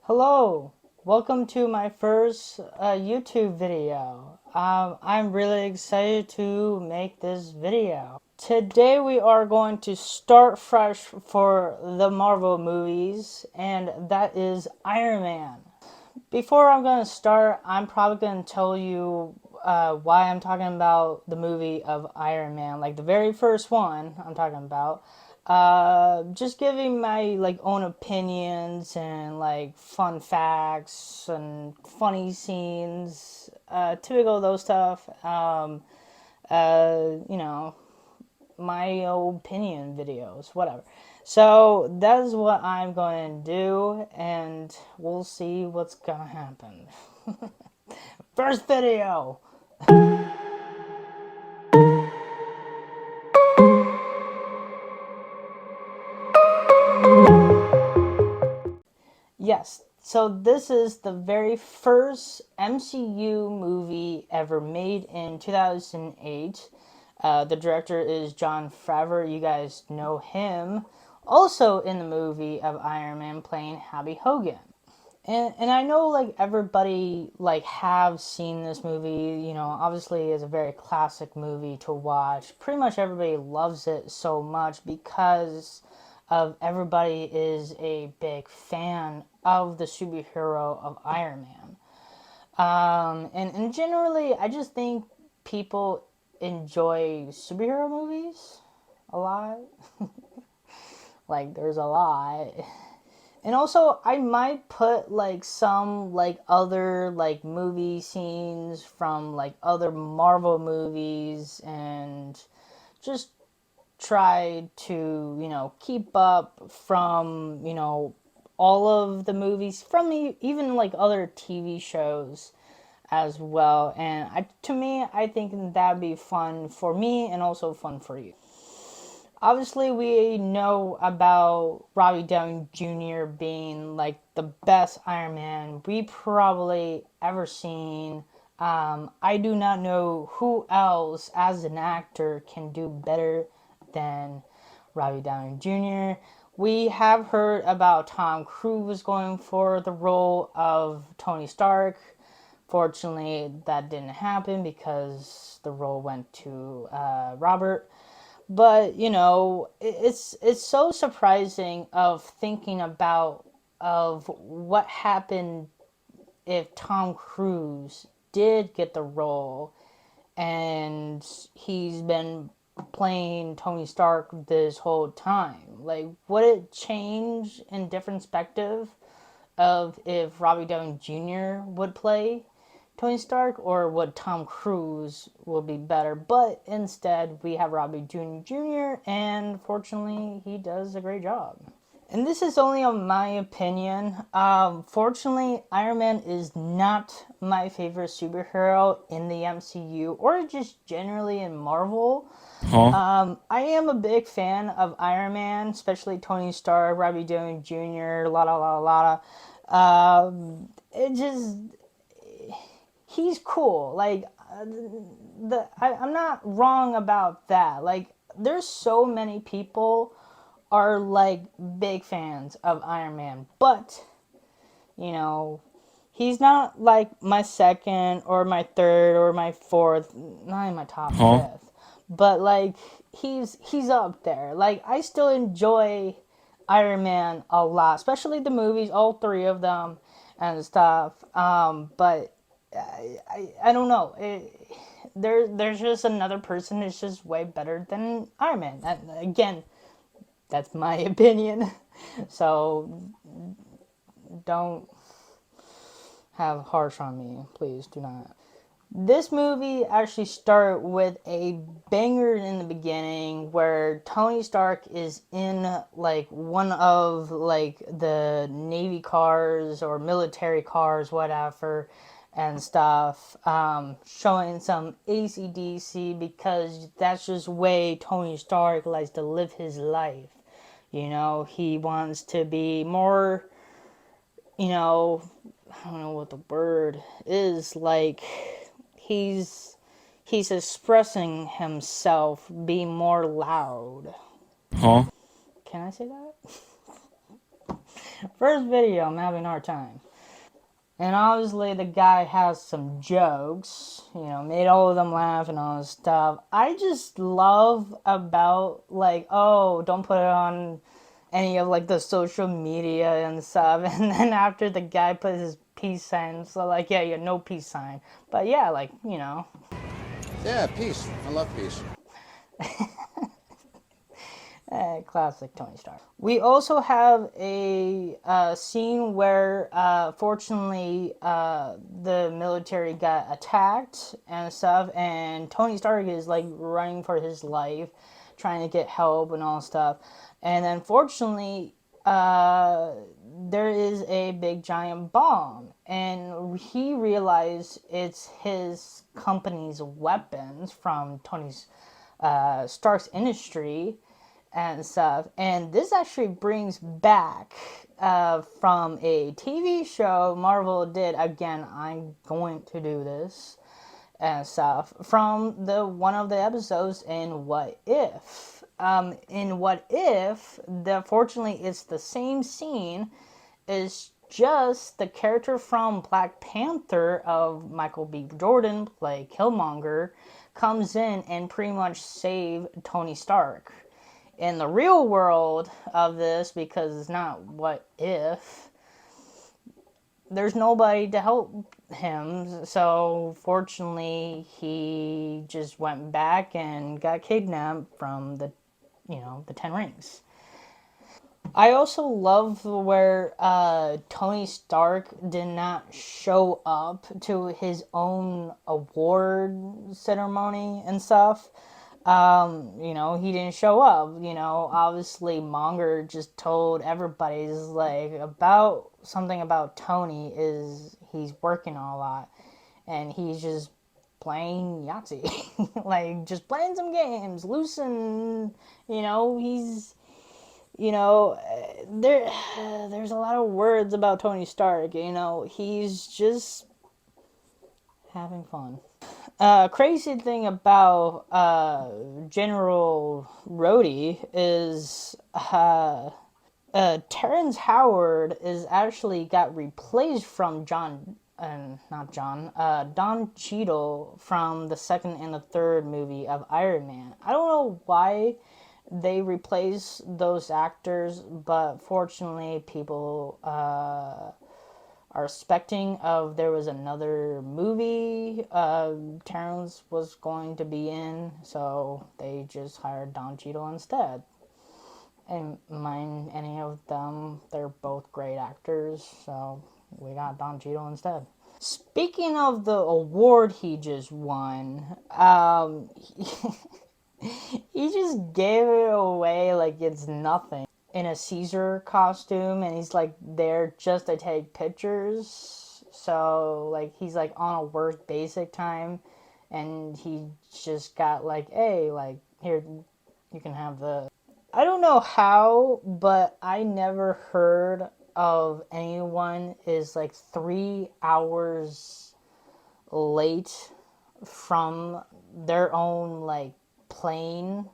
Hello, welcome to my first YouTube video. I'm really excited to make this video. Today we are going to start fresh for the Marvel movies, and that is Iron Man. Before I'm going to start, I'm probably going to tell you why I'm talking about the movie of Iron Man, like the very first one I'm talking about. Just giving my own opinions and fun facts and funny scenes, typical those stuff. You know, my opinion videos, whatever. So that is what I'm going to do, and we'll see what's gonna happen. First video. Yes, so this is the very first MCU movie ever made in 2008. The director is Jon Favreau. You guys know him. Also in the movie of Iron Man playing Happy Hogan. And I know everybody have seen this movie, obviously it's a very classic movie to watch. Pretty much everybody loves it so much because of everybody is a big fan of the superhero of Iron Man. And generally I just think people enjoy superhero movies a lot. There's a lot. And also, I might put some other movie scenes from other Marvel movies and just try to keep up from all of the movies from even other TV shows as well. And to me, I think that'd be fun for me and also fun for you. Obviously, we know about Robbie Downey Jr. being the best Iron Man we probably ever seen. I do not know who else as an actor can do better than Robbie Downey Jr. We have heard about Tom Cruise going for the role of Tony Stark. Fortunately, that didn't happen because the role went to Robert. But it's so surprising of thinking about of what happened if Tom Cruise did get the role and he's been playing Tony Stark this whole time. Would it change in different perspective of if Robbie Downey Jr. would play Tony Stark, or would Tom Cruise will be better? But instead, we have Robbie Downey Jr., and fortunately, he does a great job. And this is only on my opinion. Fortunately, Iron Man is not my favorite superhero in the MCU, or just generally in Marvel. I am a big fan of Iron Man, especially Tony Stark, Robbie Downey Jr., la la la la. It just he's cool. I'm not wrong about that. There's so many people are big fans of Iron Man, but you know, he's not my second or my third or my fourth, not in my top fifth. But he's up there. I still enjoy Iron Man a lot, especially the movies, all three of them and stuff. But I don't know. There's just another person that's just way better than Iron Man. And again, that's my opinion. So don't have harsh on me, please do not. This movie actually started with a banger in the beginning where Tony Stark is in one of the Navy cars or military cars, whatever, and stuff, showing some AC/DC because that's just way Tony Stark likes to live his life. He wants to be more, I don't know what the word is, he's expressing himself, being more loud. Can I say that? First video, I'm having a hard time. And obviously, the guy has some jokes, made all of them laugh and all this stuff. I just love about, like, oh, don't put it on any of, like, the social media and stuff. And then after the guy puts his peace sign, so, like, yeah, no peace sign. But yeah, like, Yeah, peace. I love peace. Classic Tony Stark. We also have a scene where, fortunately, the military got attacked and stuff, and Tony Stark is like running for his life, trying to get help and all stuff. And then, fortunately, there is a big giant bomb, and he realized it's his company's weapons from Tony's Stark's industry and stuff. And this actually brings back from a TV show Marvel did. Again, I'm going to do this and stuff from the one of the episodes in What If. In What If, fortunately, it's the same scene. It's just the character from Black Panther of Michael B. Jordan, play Killmonger, comes in and pretty much save Tony Stark in the real world of this, because it's not What If, there's nobody to help him. So fortunately, he just went back and got kidnapped from the Ten Rings. I also love where Tony Stark did not show up to his own award ceremony and stuff. He didn't show up. Obviously, Monger just told everybody like about something about Tony is he's working a lot, and he's just playing Yahtzee, like just playing some games, losing. He's there's a lot of words about Tony Stark. He's just having fun. Crazy thing about General Rhodey is Terrence Howard is actually got replaced from not John, Don Cheadle from the second and the third movie of Iron Man. I don't know why they replace those actors, but fortunately, people are expecting of there was another movie Terrence was going to be in, so they just hired Don Cheadle instead. And mind any of them, they're both great actors, so we got Don Cheadle instead. Speaking of the award he just won, he just gave it away like it's nothing. In a Caesar costume, and he's like there just to take pictures. So like he's like on a work basic time, and he just got like, hey, like here, you can have the. I don't know how, but I never heard of anyone is like 3 hours late from their own like plane.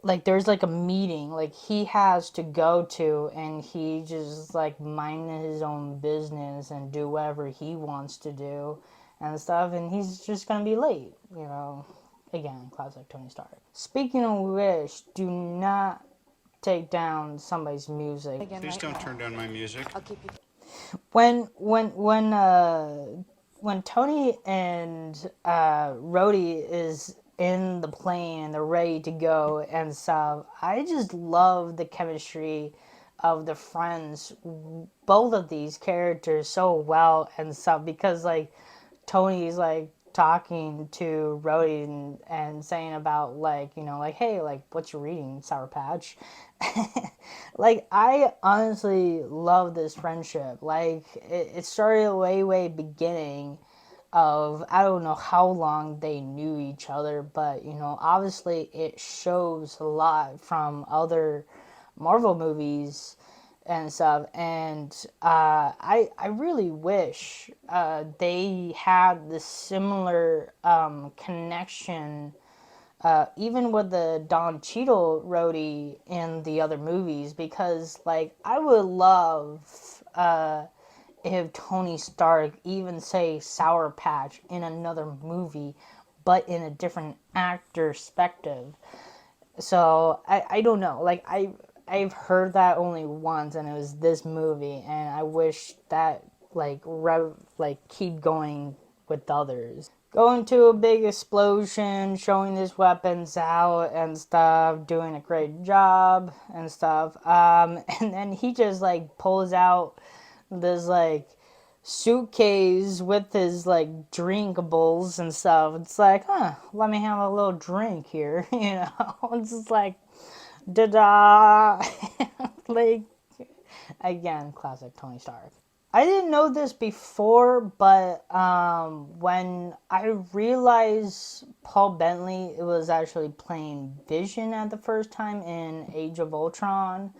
Like there's like a meeting like he has to go to, and he just like mind his own business and do whatever he wants to do and stuff, and he's just gonna be late. Again, classic Tony Stark. Speaking of which, do not take down somebody's music. Please don't turn down my music. When Tony and Rhodey is in the plane and they're ready to go and stuff, I just love the chemistry of the friends, both of these characters, so well and stuff, because like Tony's like talking to Rhodey and saying about like like, hey, like what you reading, Sour Patch. Like I honestly love this friendship. Like it started way beginning of, I don't know how long they knew each other, but obviously it shows a lot from other Marvel movies and stuff. And I really wish they had this similar connection even with the Don Cheadle roadie in the other movies, because like I would love if Tony Stark even say Sour Patch in another movie, but in a different actor perspective. So I don't know. Like I've heard that only once, and it was this movie, and I wish that like keep going with others. Going to a big explosion, showing his weapons out and stuff, doing a great job and stuff. And then he just like pulls out this like suitcase with his like drinkables and stuff. It's like, let me have a little drink here, you know. It's just like, da da, like again, classic Tony Stark. I didn't know this before, but when I realized Paul Bentley was actually playing Vision at the first time in Age of Ultron,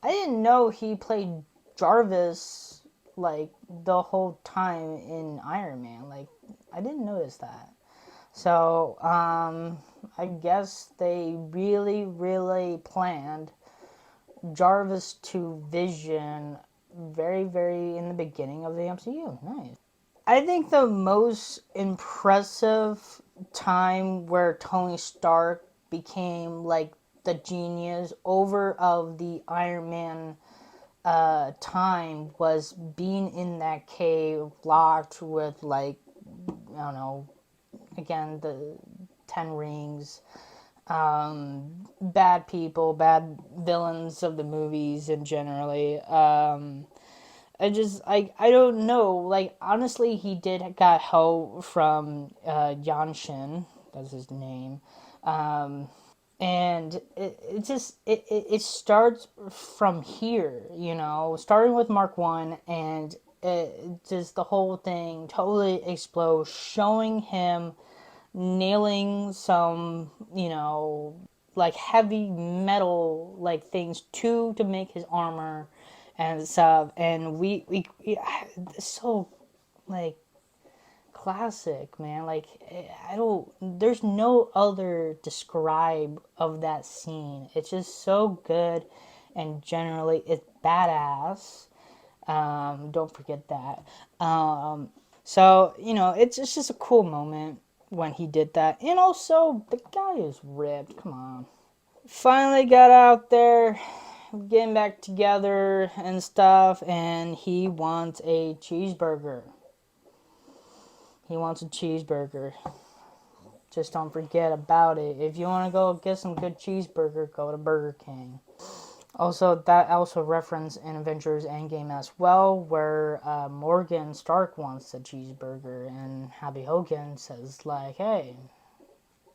I didn't know he played Jarvis like the whole time in Iron Man. Like I didn't notice that. So I guess they really, really planned Jarvis to Vision very, very in the beginning of the MCU. Nice. I think the most impressive time where Tony Stark became like the genius over of the Iron Man time was being in that cave locked with like I don't know, again the 10 rings, bad people, bad villains of the movies and generally. I don't know. Like honestly, he did got help from Yanshin. That's his name. And it starts from here, you know, starting with Mark 1, and it just the whole thing totally explodes, showing him nailing some, you know, like heavy metal like things to make his armor and stuff. And we it's so like classic, man. Like I don't. There's no other describe of that scene. It's just so good, and generally it's badass. Don't forget that. So you know, it's just a cool moment when he did that, and also the guy is ripped. Come on. Finally got out there, getting back together and stuff, and he wants a cheeseburger. He wants a cheeseburger. Just don't forget about it. If you want to go get some good cheeseburger, go to Burger King. Also, that also referenced in Avengers Endgame as well, where Morgan Stark wants a cheeseburger, and Happy Hogan says like, "Hey,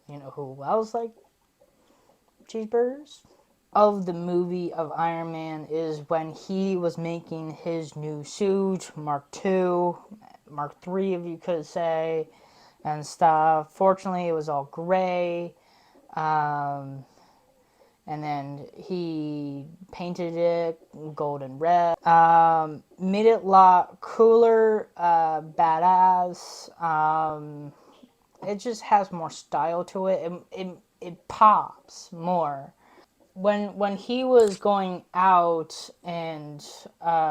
you know who else like cheeseburgers?" Of the movie of Iron Man is when he was making his new suit, Mark II, Mark III, if you could say, and stuff. Fortunately, it was all gray. And then he painted it golden red. Made it a lot cooler, badass. It just has more style to it. It pops more. When he was going out and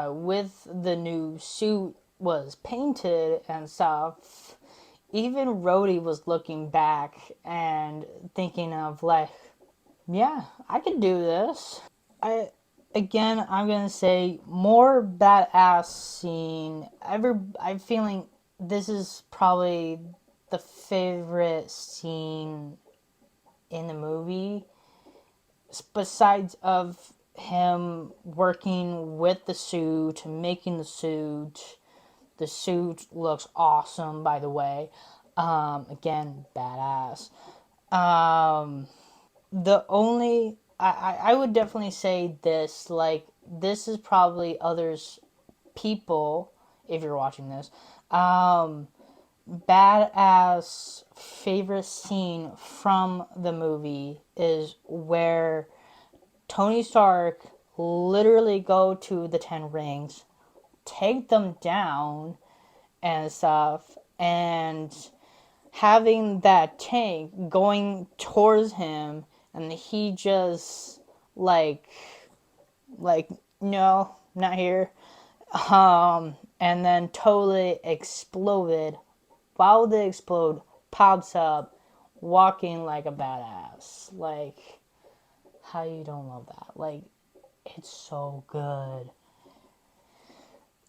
with the new suit was painted and stuff, even Rhodey was looking back and thinking of like, yeah, I could do this. I'm gonna say more badass scene. I'm feeling this is probably the favorite scene in the movie, besides of him working with the suit, making the suit. The suit looks awesome, by the way. Again, badass. The only I would definitely say this, like this is probably others people, if you're watching this, badass favorite scene from the movie is where Tony Stark literally go to the 10 rings, take them down and stuff, and having that tank going towards him, and he just like like no, not here. And then totally exploded. While the explode pops up, walking like a badass. Like, how you don't love that? Like, it's so good.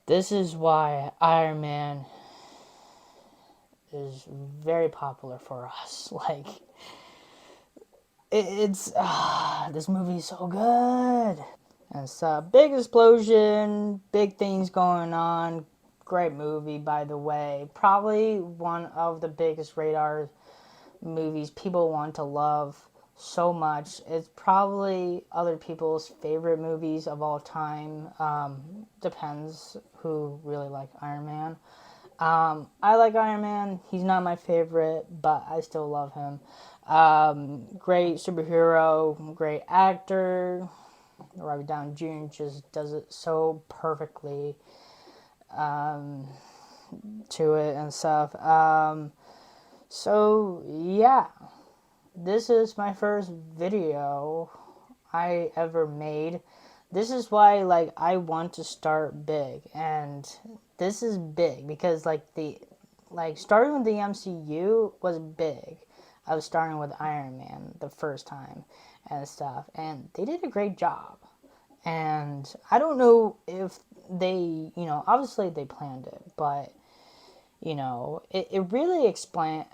This is why Iron Man is very popular for us. Like, it's this movie's so good. And it's a big explosion, big things going on. Great movie, by the way. Probably one of the biggest radar movies people want to love so much. It's probably other people's favorite movies of all time. Depends who really like Iron Man. I like Iron Man. He's not my favorite, but I still love him. Great superhero, great actor. Robert Downey Jr. just does it so perfectly to it and stuff. So yeah, this is my first video I ever made. This is why like I want to start big, and this is big because like starting with the MCU was big. I was starting with Iron Man the first time and stuff, and they did a great job. And I don't know if they, obviously they planned it, but it really expand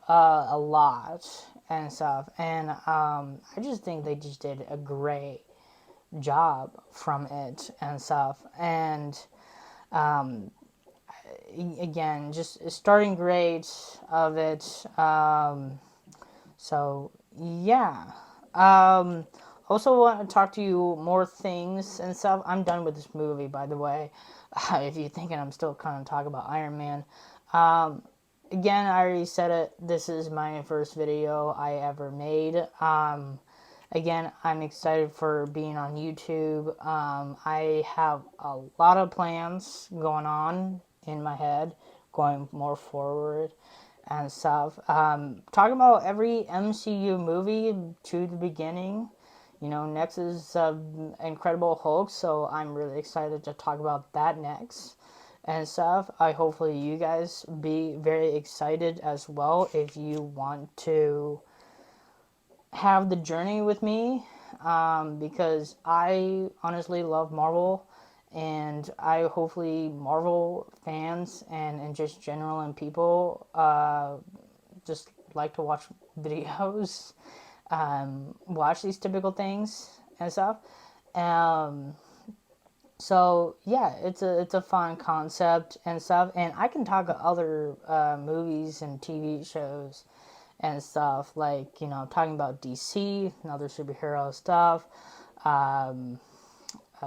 a lot and stuff. And I just think they just did a great job from it and stuff. And again, just starting great of it. So yeah. Also want to talk to you more things and stuff. I'm done with this movie, by the way. If you're thinking I'm still kind of talking about Iron Man. Again, I already said it. This is my first video I ever made. Again, I'm excited for being on YouTube. I have a lot of plans going on in my head, going more forward and stuff. Talking about every MCU movie to the beginning. Next is Incredible Hulk, so I'm really excited to talk about that next and stuff. I hopefully you guys be very excited as well if you want to have the journey with me, because I honestly love Marvel, and I hopefully Marvel fans and just general and people just like to watch videos, watch these typical things and stuff. Um, so yeah, it's a fun concept and stuff, and I can talk about other movies and TV shows and stuff, like talking about DC and other superhero stuff, um,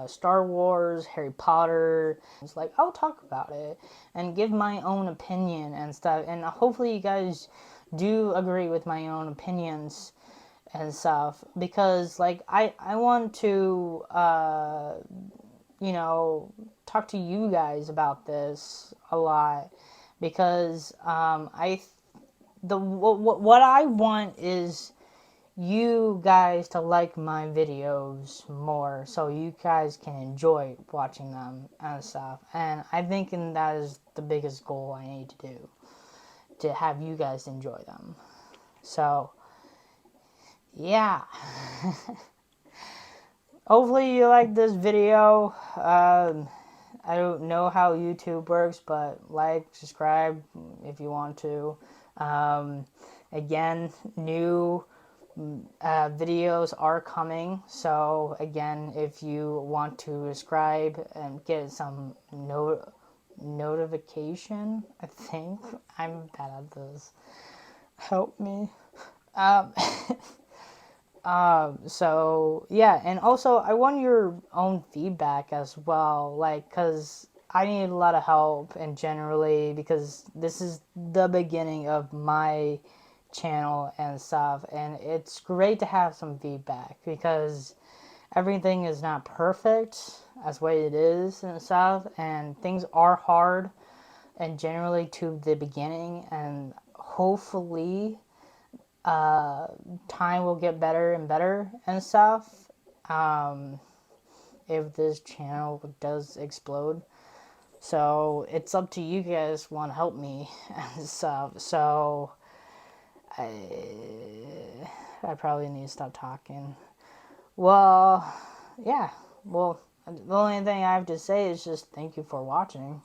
Star Wars, Harry Potter. It's like I'll talk about it and give my own opinion and stuff, and hopefully you guys do agree with my own opinions and stuff, because like I want to talk to you guys about this a lot, because what I want is you guys to like my videos more, so you guys can enjoy watching them and stuff. And I think that is the biggest goal I need to do, to have you guys enjoy them. So yeah. Hopefully you like this video. I don't know how YouTube works, but like, subscribe if you want to. Again, new videos are coming. So again, if you want to subscribe and get some notification, I think I'm bad at this. Help me. Um, so yeah, and also I want your own feedback as well, like, cause I need a lot of help, and generally because this is the beginning of my channel and stuff, and it's great to have some feedback because everything is not perfect as way it is and stuff, and things are hard and generally to the beginning, and hopefully time will get better and better and stuff, if this channel does explode. So it's up to you guys want to help me and stuff. So I probably need to stop talking. Well, yeah. Well, the only thing I have to say is just thank you for watching.